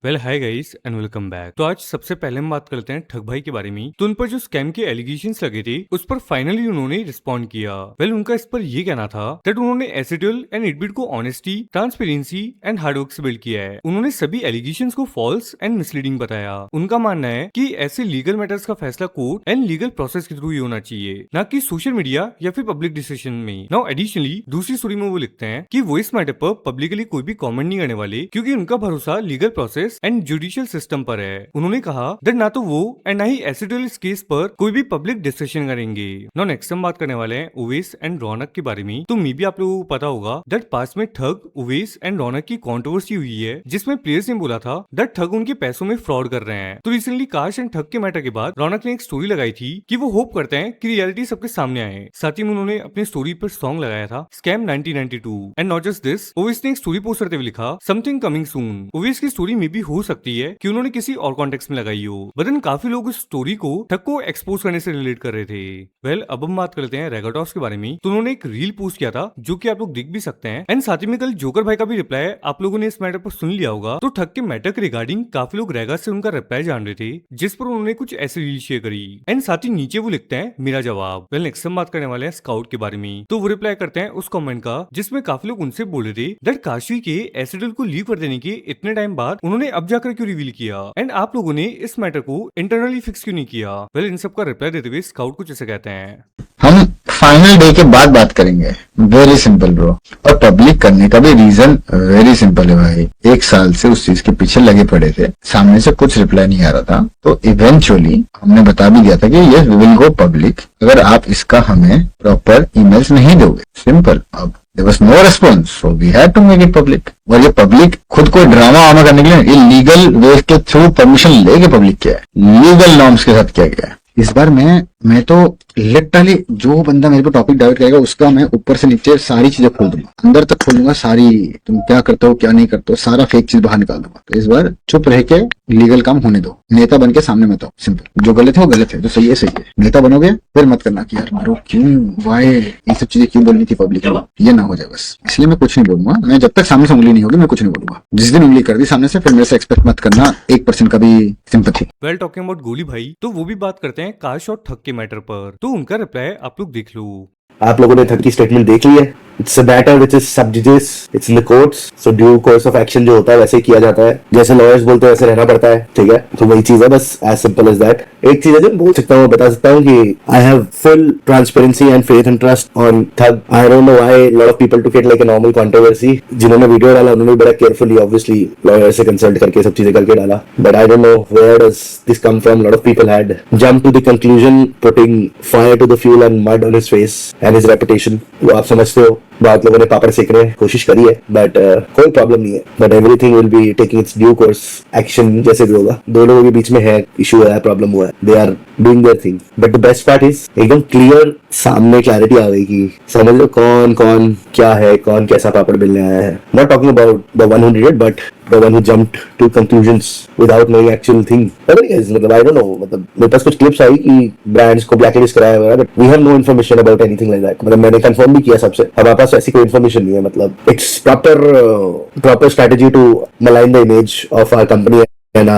Well hi guys and welcome back. तो आज सबसे पहले हम बात करते हैं ठग भाई के बारे में। तो उन पर जो स्कैम के एलिगेशंस लगे थे उस पर फाइनली उन्होंने रिस्पॉन्ड किया। वेल उनका इस पर ये कहना था दैट उन्होंने एसिडल एंड इटबिट को ऑनेस्टी, ट्रांसपेरेंसी एंड हार्डवर्क से बिल्ड किया है। उन्होंने सभी एलिगेशंस को फॉल्स एंड मिसलीडिंग बताया। उनका मानना है कि ऐसे लीगल मैटर्स का फैसला कोर्ट एंड लीगल प्रोसेस के थ्रू ही होना चाहिए, ना कि सोशल मीडिया या फिर पब्लिक डिसीजन में। नाउ एडिशनली दूसरी स्टोरी में वो लिखते हैं कि वो इस मैटर पर पब्लिकली कोई भी कमेंट नहीं करने वाले, क्योंकि उनका भरोसा legal process and judicial system पर है। उन्होंने कहा दैट ना तो वो एंड ना ही एसिडल इस केस पर कोई भी पब्लिक डिस्कशन करेंगे। नाउ नेक्स्ट हम बात करने वाले हैं उवैस एंड रौनक के बारे में। तो मे भी आप लोगों को पता होगा दैट पास में ठग, उवैस एंड रौनक की कंट्रोवर्सी हुई है, जिसमें प्लेयर्स ने बोला था दैट ठग उनके पैसों में फ्रॉड कर रहे हैं। तो रिसेंटली काश एंड ठग के मैटर के बाद रौनक ने एक स्टोरी लगाई थी कि वो होप करते हैं कि रियलिटी सबके सामने आए। साथ ही में उन्होंने अपनी स्टोरी पर सॉन्ग लगाया था scam 1992। And not just this, Uwais ने एक स्टोरी पोस्ट करते हुए लिखा समथिंग कमिंग सून। उवैस की स्टोरी में भी हो सकती है कि उन्होंने किसी और कॉन्टेक्स्ट में लगाई हो, बट काफी लोग इस स्टोरी को ठग को एक्सपोज करने से रिलेट कर रहे थे। वेल अब हम बात करते हैं रेगाटॉस के बारे में। तो उन्होंने एक रील पोस्ट किया था जो कि आप लोग देख भी सकते हैं। एंड साथ ही में कल जोकर भाई का भी रिप्लाई आप लोगों ने इस मैटर पर सुन लिया होगा। तो ठग के मैटर के रिगार्डिंग काफी लोग रेगा से उनका रिप्लाई जान रहे थे, जिस पर उन्होंने कुछ ऐसी रील शेयर करी। एंड साथ ही नीचे वो लिखते हैं मेरा जवाब। वेल नेक्स्ट हम बात करने वाले हैं स्काउट के बारे में। तो वो रिप्लाई करते हैं उस कमेंट का जिसमें काफी लोग उनसे बोल रहे थे दैट काशी के एसिडल को लीव कर देने के इतने टाइम बाद उन्होंने अब जाकर क्यों रिवील किया, एंड आप लोगों ने इस मैटर को इंटरनली फिक्स क्यों नहीं किया। वेल इन सब का रिप्लाई देते हुए स्काउट कुछ ऐसे कहते हैं, हम फाइनल डे के बाद बात करेंगे। Very simple bro. और पब्लिक करने का भी रीजन वेरी सिंपल है भाई। एक साल से उस चीज के पीछे लगे पड़े थे, सामने से कुछ रिप्लाई नहीं आ रहा था, तो इवेंचुअली हमने बता भी दिया था कि ये विल गो पब्लिक अगर आप इसका हमें प्रॉपर ईमेल्स नहीं दोगे। सिंपल। अब there was no response, so we had to make it public। और ये पब्लिक खुद को ड्रामा वामा करने के लिए ये लीगल वे के थ्रू परमिशन लेके पब्लिक किया है, लीगल नॉर्म्स के साथ किया गया है। इस बार मैं तो लिटरली जो बंदा मेरे को टॉपिक डाइवर्ट करेगा उसका मैं ऊपर से नीचे सारी चीजें खोल दूंगा, अंदर तक खोल दूंगा सारी, तुम क्या करते हो क्या नहीं करते हो, सारा फेक चीज बाहर निकाल दूंगा। तो इस बार चुप रह के लीगल काम होने दो, नेता बन के सामने मत आओ। सिंपल। जो गलत है वो गलत है, जो सही है सही है। नेता बनोगे फिर मत करना कि यार मारो क्यों, वाई, ये सब चीजें क्यों बोलनी थी पब्लिक को, ये ना हो जाए बस। इसलिए मैं कुछ नहीं बोलूंगा। मैं जब तक सामने से उंगली नहीं होगी मैं कुछ नहीं बोलूंगा। जिस दिन उंगली कर दी सामने से फिर मेरे से एक्सपेक्ट मत करना 1% का भी सिंपैथी। वेल टॉकिंग अबाउट गोली भाई, तो वो भी बात करते हैं काश और ठग के मैटर पर। तो उनका रिप्लाई आप लोग देख लो। आप लोगों ने ठग की स्टेटमेंट देख ली है। It's a matter which is sub judice, it's in the courts, so due course of action जो होता है वैसे ही किया जाता है, जैसे लॉयर्स बोलते हैं वैसे रहना पड़ता है। ठीक है, तो वही चीज है, बस एज सिंपल एज दैट। एक चीज है जो बोल सकता हूँ, बता सकता हूँ कि I have full transparency and faith and trust on thug. I don't know why lot of people took it like a normal controversy. जिन्होंने वीडियो डाला उन्होंने बड़ा केयरफुली ऑब्वियसली लॉयर से कंसल्ट करके सब चीजें करके डाला, but I don't know where does this come from. Lot of people had jump to the conclusion putting fire to the fuel and mud on his face and his reputation. वो आप समझते हो, बहुत लोगों ने पापड़ सेकने कोशिश करी है, बट कोई प्रॉब्लम नहीं है। But everything will be taking it's due course, action जैसे भी होगा। दो लोगों के बीच में है, इशू है, प्रॉब्लम हुआ है, they are doing their thing. But the best part is एकदम क्लियर सामने क्लैरिटी आ गई कि समझ लो कौन कौन क्या है, कौन कैसा पापड़ बेलने आया है। Not talking about the one who did it, but the one who jumped to conclusions without knowing actual thing। पता नहीं guys, मतलब I don't know, मतलब मेरे पास कुछ क्लिप्स आई कि ब्रांड्स को ब्लैकलिस्ट कराया हुआ है, but we have no information about anything like that। मतलब मैंने कंफर्म भी किया सबसे, हमारे पास ऐसी कोई इन्फॉर्मेशन नहीं है। मतलब it's proper strategy to malign the image of our company and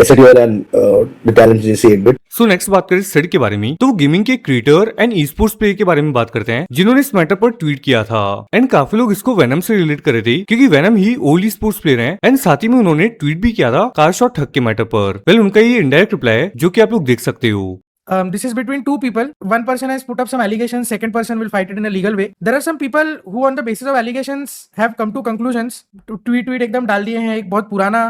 SATL and the talent agency 8-bit। So next बात करें सिड के बारे में। तो वो गेमिंग के creator and e sports player के बारे में बात करते हैं जिन्होंने इस मैटर पर ट्वीट किया था। एंड काफी लोग इसको वेनम से रिलेट कर रहे थे क्योंकि वेनम ही ओल्ड ई स्पोर्ट्स प्लेयर हैं। एंड साथ ही में उन्होंने ट्वीट भी किया था काश और ठग के मैटर पर। वेल उनका ये इनडायरेक्ट रिप्लाई है जो कि आप लोग देख सकते हो। This is between two people. One person has put up some allegations, second person will fight it in a legal way. There are some people who on the basis of allegations have come to conclusions. Tweet एकदम डाल दिए हैं। एक बहुत पुराना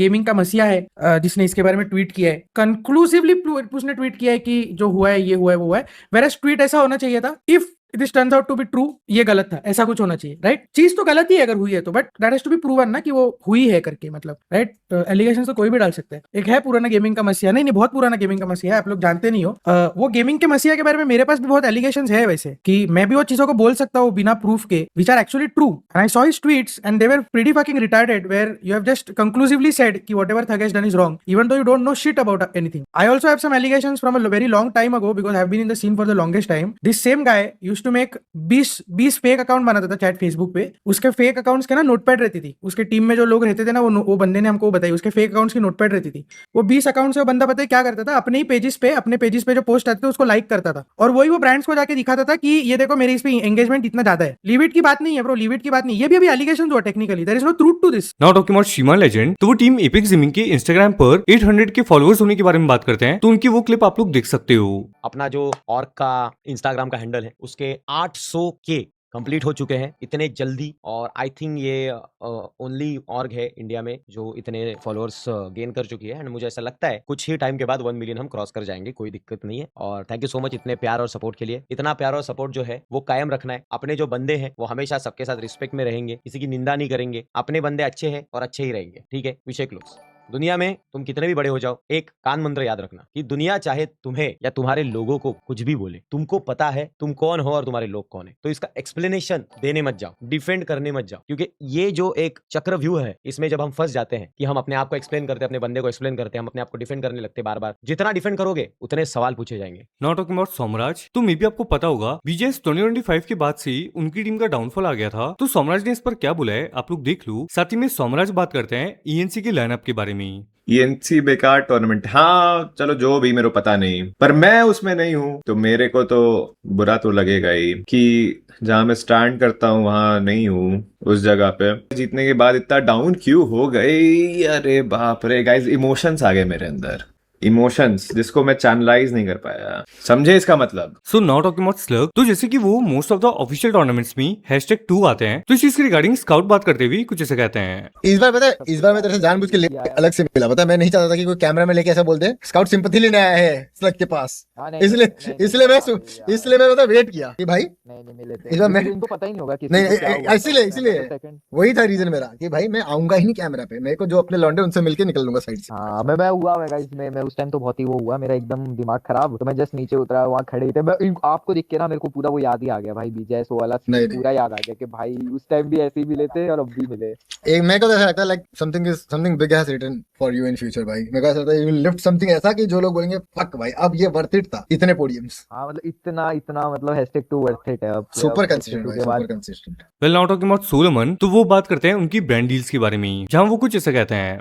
gaming का मसीहा है जिसने इसके बारे में ट्वीट किया है। कंक्लूसिवली उसने ट्वीट किया है कि जो हुआ है ये हुआ है वो हुआ है। वेरएस ट्वीट ऐसा होना चाहिए था, if this turns out to be true, ये गलत था, ऐसा कुछ होना चाहिए, राइट। चीज तो गलत ही है अगर हुई है तो, but that has to be proven ना कि वो हुई है करके, मतलब राइट। एलिगेशन तो कोई भी डाल सकता है। एक है पुराना गेमिंग का मसीहा, नहीं बहुत पुराना गेमिंग का मसीहा है, आप लोग जानते नहीं हो। वो गेमिंग के मसीहा के बारे में मेरे पास भी बहुत एलिगेशंस है वैसे, कि मैं भी वो चीजों को बोल सकता हूँ बिना प्रूफ के, which are actually true. And I saw his tweets and they were pretty fucking retarded, where you have just conclusively said कि whatever thug has done is wrong, even though you don't know shit about anything. I also have some allegations from a very long time ago, because I have been in the scene for the longest time. This same guy used used to make 20 fake account बनाता था chat Facebook पे। उसके fake accounts के ना notepad रहती थी, उसके team में जो लोग रहते थे ना, वो बंदे ने हमको बताई, उसके फेक अकाउंट्स की नोटपैड रहती थी। वो 20 अकाउंट से वो बंदा पता है क्या करता था, अपने पेजेस पे जो पोस्ट आते थे उसको लाइक करता था, और वही वो ब्रांड्स को जाके दिखाता था कि ये देखो मेरी इस पे एंगेजमेंट इतना ज्यादा है। लीव इट की बात नहीं है ब्रो, लीव इट की बात नहीं, ये भी अभी एलिगेशन हुआ technically, there is no truth to this. Now talking about Shima Legend, तो वो टीम एपेक्स गेमिंग के इंस्टाग्राम पर 800 के फॉलोअर्स होने के बारे में बात करते हैं, तो उनकी वो क्लिप आप लोग देख सकते हो। अपना जो ऑर्ग का इंस्टाग्राम का हैंडल है उसके 800 के कंप्लीट हो चुके हैं इतने जल्दी, और आई थिंक ये ओनली ऑर्ग है इंडिया में जो इतने फॉलोअर्स गेन कर चुकी है। एंड मुझे ऐसा लगता है कुछ ही टाइम के बाद 1 मिलियन हम क्रॉस कर जाएंगे, कोई दिक्कत नहीं है। और थैंक यू सो मच इतने प्यार और सपोर्ट के लिए। इतना प्यार और सपोर्ट जो है वो कायम रखना है। अपने जो बंदे हैं वो हमेशा सबके साथ रिस्पेक्ट में रहेंगे, किसी की निंदा नहीं करेंगे। अपने बंदे अच्छे हैं और अच्छे ही रहेंगे, ठीक है। विषय क्लोज। दुनिया में तुम कितने भी बड़े हो जाओ, एक कान मंत्र याद रखना कि दुनिया चाहे तुम्हें या तुम्हारे लोगों को कुछ भी बोले, तुमको पता है तुम कौन हो और तुम्हारे लोग कौन है। तो इसका एक्सप्लेनेशन देने मत जाओ, डिफेंड करने मत जाओ, क्योंकि ये जो एक चक्रव्यूह है इसमें जब हम फंस जाते हैं कि हम अपने आप को एक्सप्लेन करते हैं, अपने बंदे को एक्सप्लेन करते हैं, हम अपने आप को डिफेंड करने लगते हैं बार बार। जितना डिफेंड करोगे उतने सवाल पूछे जाएंगे। नॉट टॉकिंग अबाउट सोमराज, तो मे बी आपको पता होगा बीजेएस 2025 के बाद से ही उनकी टीम का डाउनफॉल आ गया था। तो सोमराज ने इस पर क्या बोला है आप लोग देख लो। साथ ही में सोमराज बात करते हैं ईएनसी के लाइनअप के बारे में। ENC बेकार टूर्नामेंट, हाँ चलो जो भी, मेरे को पता नहीं, पर मैं उसमें नहीं हूँ तो मेरे को तो बुरा तो लगेगा ही कि जहाँ मैं स्टैंड करता हूँ वहां नहीं हूँ, उस जगह पे जीतने के बाद इतना डाउन क्यों हो गई। अरे बाप रे गाइस, इमोशंस आ गए मेरे अंदर, इमोशंस जिसको मैं चैनलाइज नहीं कर पाया, समझे इसका मतलब। So now talking about slug, तो जैसे कि वो most of the official tournaments में #2 आते हैं, तो इस चीज के रिगार्डिंग स्काउट बात करते हुए कुछ ऐसे कहते हैं। इस बार पता है, इस बार मैं तेरे से जानबूझ के अलग से मिला, पता है मैं नहीं चाहता था कि कोई कैमरा में लेके ऐसा बोल दे स्काउट सिंपैथी लेने आया है स्लग के पास, इसलिए मैं मतलब वेट किया कि भाई इस बार मैं, इनको पता ही नहीं होगा कि नहीं इसीलिए वही था रीजन मेरा कि भाई मैं आऊंगा ही नहीं कैमरा पे, मेरे को जो अपने लौंडे उनसे मिलके निकल लूंगा साइड से। हाँ मैं हुआ गाइस, मैं उस टाइम तो बहुत ही वो हुआ, मेरा एकदम दिमाग खराब, तो मैं जस्ट नीचे उतरा, वहाँ खड़े थे, मैं आपको देख के ना मेरे को पूरा वो याद ही आ गया भाई, बीजेएस वाला पूरा याद आ गया कि भाई उस टाइम भी ऐसे ही मिले थे और अब भी मिले। एक मेरे को ऐसा लगता है like something big has written for you in future भाई। मेरे को ऐसा लगता है यू विल लिफ्ट समथिंग ऐसा कि जो लोग बोलेंगे फक भाई अब ये वर्थ इट था, इतने पोडियम्स। हाँ मतलब इतना मतलब #2 वर्थ इट है अब, super consistent. Well now talking about Solomon, तो वो बात करते हैं उनकी ब्रांड डील्स के बारे में, जहां वो कुछ ऐसा कहते हैं।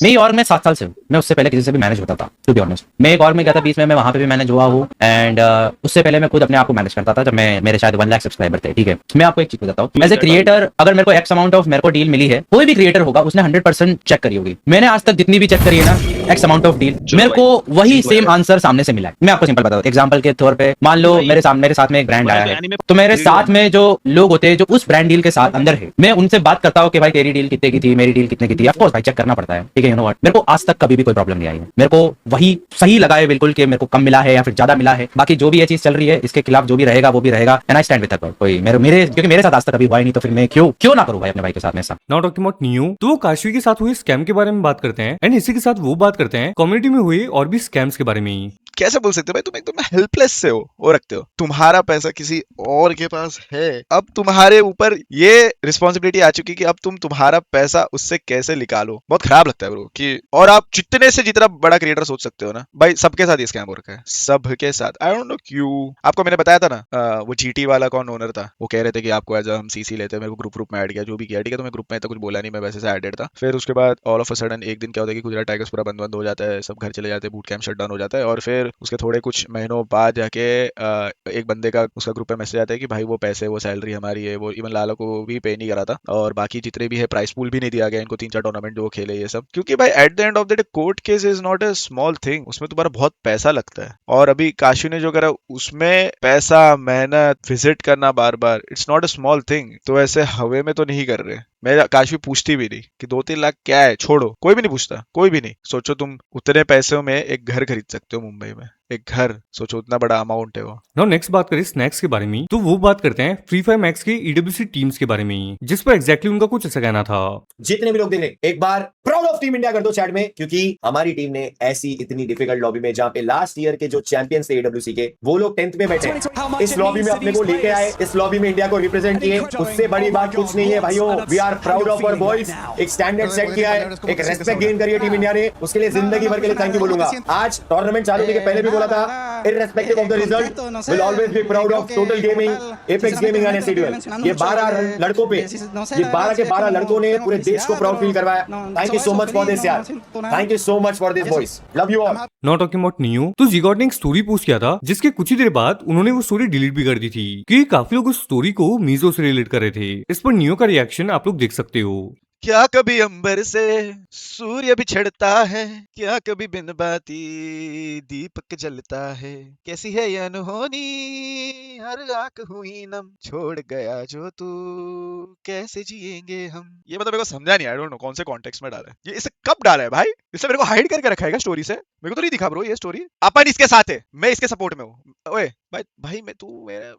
मैं और मैं 7 साल से हूँ, मैं उससे पहले किसी से भी मैनेज होता था, टू बी ऑनेस्ट। मैं एक और में गया था बीच में, मैं वहां पे भी मैनेज हुआ हूँ, एंड उससे पहले मैं खुद अपने आप को मैनेज करता था जब मेरे शायद 1 लाख सब्सक्राइबर थे, ठीक है। मैं आपको एक चीज बताता हूँ, एज ए क्रिएटर अगर मेरे को एक्स अमाउंट ऑफ मेरे को डील मिली है, कोई भी क्रिएटर होगा उसने 100% चेक करी होगी। मैंने आज तक जितनी भी चेक करी है ना एक्स अमाउंट ऑफ डील, मेरे को वही सेम आंसर सामने से मिला है। मैं आपको सिंपल बताता हूँ, एग्जाम्पल के तौर पर मान लो मेरे साथ में एक ब्रांड आया है, तो मेरे साथ में जो लोग होते हैं जो उस ब्रांड डील के साथ अंदर है, मैं उनसे बात करता हूँ कि भाई तेरी डील कितने की थी, मेरी डील कितने की थी। ऑफ कोर्स भाई चेक करना पड़ता है, ठीक है। यू नो व्हाट, मेरे को आज तक कभी भी कोई प्रॉब्लम नहीं आई है, मेरे को वही सही लगा है बिल्कुल कि मेरे को कम मिला है या फिर ज्यादा मिला है। बाकी जो भी ये चीज चल रही है इसके खिलाफ जो भी रहेगा वो भी रहेगा, and I stand with that. कोई मेरे क्योंकि मेरे साथ आज तक कभी हुआ ही नहीं, तो फिर मैं क्यों ना करूं भाई अपने भाई के साथ में ऐसा। नाउ टॉकिंग अबाउट नियो, तो वो काशवी के साथ हुए स्कैम के बारे में बात करते हैं, एंड इसी के साथ वो बात करते हैं कम्युनिटी में हुए और भी स्कैम्स के बारे में। कैसे बोल सकते हो भाई, तुम एकदम हेल्पलेस से हो रखते हो, तुम्हारा पैसा किसी और के पास है, अब तुम्हारे ऊपर ये रिस्पॉन्सिबिलिटी आ चुकी कि अब तुम तुम्हारा पैसा उससे कैसे निकालो। बहुत खराब लगता है ब्रो कि, और आप जितने से जितना बड़ा क्रिएटर सोच सकते हो ना भाई, सबके साथ ये स्कैम हो रखा है, सबके साथ। आई डोंट नो क्यों। आपको मैंने बताया था ना वो जीटी वाला कौन ओनर था, वो कह रहे थे कि आपको एज हम सीसी लेते हैं, मेरे को ग्रुप में ऐड किया, जो भी किया, ठीक है। तो मैं ग्रुप में तो कुछ बोला नहीं, मैं वैसे से एडेड था। फिर उसके बाद ऑल ऑफ अ सडन एक दिन क्या होता है कि गुजरात टाइगर्स पूरा बंद हो जाता है, सब घर चले जाते हैं, बूट कैंप शट डाउन हो जाता है, और फिर उसके थोड़े कुछ महीनों बाद जाके एक बंदे का उसका ग्रुप पे मैसेज आता है कि भाई वो पैसे, वो सैलरी हमारी है, वो इवन लाला को भी पे नहीं करा था, और बाकी जितने भी है प्राइस पूल भी नहीं दिया गया इनको, 3-4 टूर्नामेंट जो खेले ये सब। क्योंकि भाई at the end of the day court case is not a small thing, उसमें तुम्हारा बहुत पैसा लगता है। और अभी काशी ने जो करा उसमें पैसा, मेहनत, विजिट करना बार बार, it's not a small thing. तो ऐसे हवे में तो नहीं कर रहे। मैं काशी पूछती भी नहीं कि 2-3 लाख क्या है, छोड़ो, कोई भी नहीं पूछता, कोई भी नहीं। सोचो तुम उतने पैसों में एक घर खरीद सकते हो मुंबई में, एक घर, सोचो उतना बड़ा अमाउंट है वो। नाउ नेक्स्ट बात करें स्नैक्स के बारे में, तो वो बात करते हैं फ्री फायर मैक्स के EWC टीम्स के बारे में, जिस पर एग्जैक्टली उनका कुछ ऐसा कहना था। जितने भी लोग देख रहे एक बार प्राउड ऑफ टीम इंडिया कर दो चैट में, क्योंकि हमारी टीम ने ऐसी इतनी डिफिकल्ट लॉबी में, जहां पे लास्ट ईयर के जो चैंपियंस थे AWC के, वो लोग 10th में बैठे, इस लॉबी में अपने को लेके आए, इस लॉबी में इंडिया को रिप्रेजेंट किए। उससे बड़ी बात कुछ नहीं है भाइयों। We are proud of our boys. एक स्टैंडर्ड सेट किया है, एक रेस्पेक्ट गेन करी है टीम इंडिया ने, उसके लिए जिंदगी भर के लिए थैंक यू बोलूंगा। आज टूर्नामेंट चालू होने के पहले भी बोला बोला था, irrespective of the result, will always be proud of Total Gaming, Apex Gaming and SCDL. ये 12 लड़कों पे, ये 12 के 12 लड़कों ने पूरे देश को प्राउड फील करवाया. Thank you so much for this यार. Thank you so much for this boys. Love you all. Not talking about neo, तो जिगॉट ने एक स्टोरी पोस्ट किया था जिसके कुछ ही देर बाद उन्होंने वो स्टोरी डिलीट भी कर दी थी क्योंकि काफी लोग उस स्टोरी को मीजो से रिलेट कर रहे थे. इस पर नियो का रिएक्शन आप लोग देख सकते हो. क्या कभी अंबर से सूर्य बिछड़ता है, क्या कभी बिन बाती दीपक जलता है, कैसी है ये अनहोनी हर आंख हुई नम, छोड़ गया जो तू कैसे जिएंगे हम. ये मतलब मेरे को समझा नहीं, आई डोंट नो कौन से कॉन्टेक्स्ट में डाला है ये, इसे कब डाला है भाई, इससे मेरे को हाइड करके रखा है स्टोरी से, मेरे को तो नहीं दिखा ब्रो ये स्टोरी. अपन इसके साथ है, मैं इसके सपोर्ट में हूँ. ओए भाई मैं तू मेरा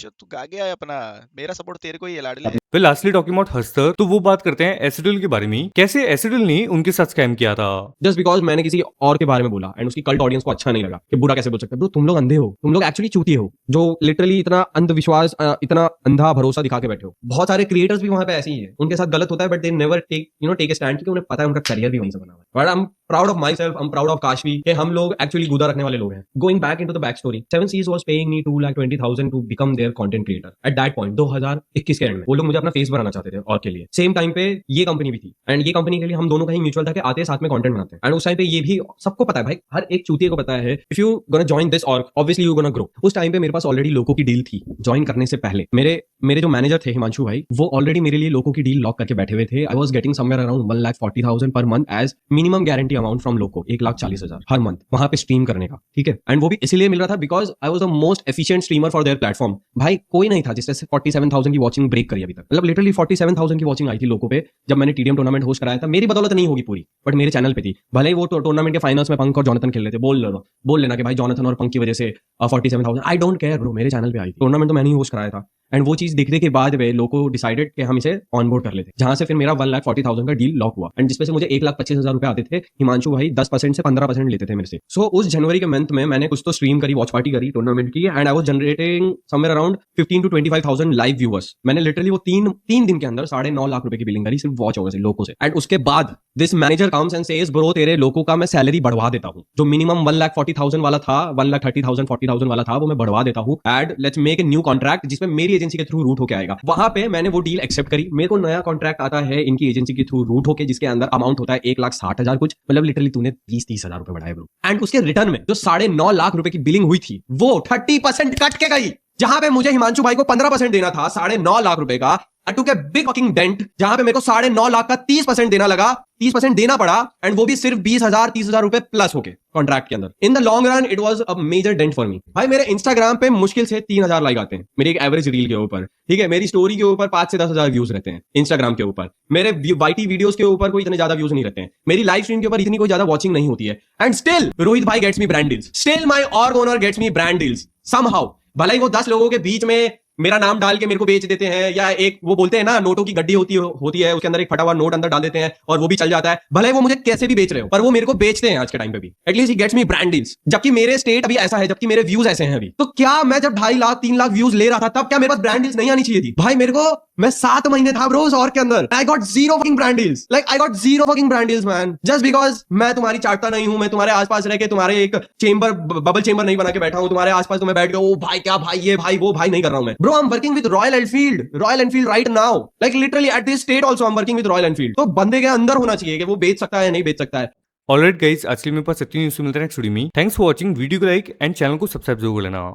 तू गा गया है अपना, मेरा सपोर्ट तेरे को ही है लाडले. फिर लास्टली टॉकिंग अबाउट हस्तर, तो वो बात करते हैं एसिडल के बारे में, कैसे एसिडल ने उनके साथ स्कैम किया था. जस्ट बिकॉज मैंने किसी और के बारे में बोला एंड उसकी कल्ट ऑडियंस को अच्छा नहीं लगा कि बुरा कैसे बोल सकते हैं. ब्रो तुम लोग अंधे हो, तुम लोग एक्चुअली चूती हो जो लिटरली इतना अंधविश्वास इतना अंधा भरोसा दिखा के बैठे हो. बहुत सारे क्रिएटर्स भी वहां पे ऐसे ही है, उनके साथ गलत होता है but they never take a stand, क्योंकि उन्हें पता है उनका करियर भी वहीं से बना हुआ है. But I am proud of myself, I am proud of Kashvi कि हम लोग एक्चुअली गुदा रखने वाले लोग हैं. Going back into the back story, 7 Seas was paying me 2,20,000 to become their content creator at that point. 2021 के एंड में वो लोग मुझे अपना फेस बनाना चाहते थे और के लिए. सेम टाइम पे ये कंपनी भी थी एंड ये कंपनी के लिए हम दोनों का ही म्यूचुअल था कि आते साथ में कंटेंट बनाते हैं. एंड उस टाइम पे ये भी सबको पता है भाई, हर एक चूतिए को पता है, if you gonna join this org obviously you gonna grow. उस टाइम पे मेरे पास ऑलरेडी लोगों की डील थी ज्वाइन करने से पहले. मेरे जो मैनेजर थे हिमांशु भाई, वो ऑलरेडी मेरे लिए लोगों की डील लॉक करके बैठे हुए थे. I was getting somewhere around 1,40,000 per month as minimum guarantee amount from Loco, 1,40,000 हर मंथ वहां पे स्ट्रीम करने का. ठीक है, एंड वो भी इसीलिए मिल रहा था because I was the most efficient streamer for their platform. भाई कोई नहीं था जिससे 47,000 की वॉचिंग ब्रेक करी अभी तक. मतलब लिटरली 47,000 की वॉचिंग आई थी लोगों पे जब मैंने टीडीएम टूर्नामेंट होस्ट कराया था. मेरी बदौलत नहीं होगी पूरी, बट मेरे चैनल पे थी. भले ही वो टूर्नामेंट के फाइनल्स में पंक और जॉनथन खेल रहे थे, बोल लेना कि भाई जॉनथन और पंक की वजह से 47,000, आई डोंट केयर ब्रो, मेरे चैनल पे आई थी. टूर्नामेंट तो मैंने ही होस्ट कराया था एंड वो चीज देखने के बाद वे लोगों डिसाइडेड कि हम इसे ऑनबोर्ड कर लेते, जहां से फिर मेरा 1,40,000 का डील लॉक हुआ एंड जिसपे से मुझे 1,25,000 रुपए आते थे. हिमांशु भाई 10% से 15% लेते थे मेरे से. सो उस जनवरी के मंथ में मैंने कुछ तो स्ट्रीम करी, वॉच पार्टी करी टूर्नामेंट की and I was generating somewhere around 15 to 25,000 live viewers. मैंने लिटरली वो तीन दिन के अंदर 9.5 लाख रुपए की बिलिंग करी सिर्फ वॉच ओवर से लोगों से. एंड उसके बाद this manager comes and says bro तेरे लोगों का मैं सैलरी बढ़वा देता हूं, जो मिनिमम 1,40,000 वाला था, 1,30,000 40,000 वाला था, वो मैं बढ़वा देता हूं. And let's make a new contract जिसमें मेरी एजेंसी के थ्रू रूट होके आएगा. वहां पे मैंने वो डील एक्सेप्ट करी. मेरे को नया कॉन्ट्रैक्ट आता है इनकी एजेंसी के थ्रू रूट होके, जिसके अंदर अमाउंट होता है 1,60,000 कुछ. मतलब लिटरली तूने 20-30,000 रुपए बढ़ाए ब्रो. एंड उसके रिटर्न में जो 9.5 लाख रुपए की बिलिंग हुई थी वो 30% कट के गई. जहां पे मुझे हिमांशु भाई को 15% देना था 9.5 लाख रुपए का, I took a big fucking dent, जहां पे मेरे को 9.5 लाख का 30% देना लगा, 30% देना पड़ा एंड वो भी सिर्फ 20,000-30,000 रुपए प्लस होके कॉन्ट्रैक्ट के अंदर. In the long run it was a major dent for me. भाई मेरे इंस्टाग्राम पे मुश्किल से 3,000 लाइक आते हैं मेरी एक एवरेज रील के ऊपर. ठीक है, मेरी स्टोरी के ऊपर 5 से 10,000 व्यूज रहते हैं इंस्टाग्राम के ऊपर. मेरे वाईटी वीडियोस के ऊपर कोई इतने ज्यादा व्यूज नहीं रहते हैं. मेरी लाइव स्ट्रीम के ऊपर इतनी कोई ज्यादा वॉचिंग नहीं होती है. एंड स्टिल रोहित भाई gets me brand deals, still my org owner gets me brand deals somehow. भले ही वो 10 लोगों के बीच में मेरा नाम डाल के मेरे को बेच देते हैं, या एक वो बोलते हैं ना नोटों की गड्डी होती है उसके अंदर एक फटा हुआ नोट अंदर डाल देते हैं और वो भी चल जाता है. भले वो मुझे कैसे भी बेच रहे हो पर वो मेरे को बेचते हैं आज के टाइम पे भी. At least he gets me brand deals. जबकि मेरे स्टेट अभी ऐसा है, जबकि मेरे व्यूज ऐसे हैं अभी. तो क्या मैं जब 2.5 लाख 3 लाख व्यूज ले रहा था तब क्या मेरे पास ब्रांड डील्स नहीं आनी चाहिए थी? भाई मेरे को मैं 7 महीने था ब्रो और के अंदर, I got 0 fucking brand deals. Like I got 0 fucking brand deals man. Just because मैं तुम्हारी चाटता नहीं हूं, मैं तुम्हारे आसपास रह के तुम्हारे एक चेंबर बबल चेंबर नहीं बना के बैठा हूं तुम्हारे आसपास, तो मैं बैठ के ओ भाई क्या भाई ये भाई वो भाई नहीं कर रहा हूं मैं. Bro I am working with royal Enfield right now. Like literally at this state also I'm working with royal Enfield. तो बंदे के अंदर होना चाहिए कि वो बेच सकता है या नहीं बेच सकता है. ऑलराइट गाइस, आज के लिए मेरे पास इतनी न्यूज़ मिलता है नेक्स्ट वीडियो में. Thanks for watching. वीडियो को लाइक एंड चैनल को सब्सक्राइब जरूर कर लेना.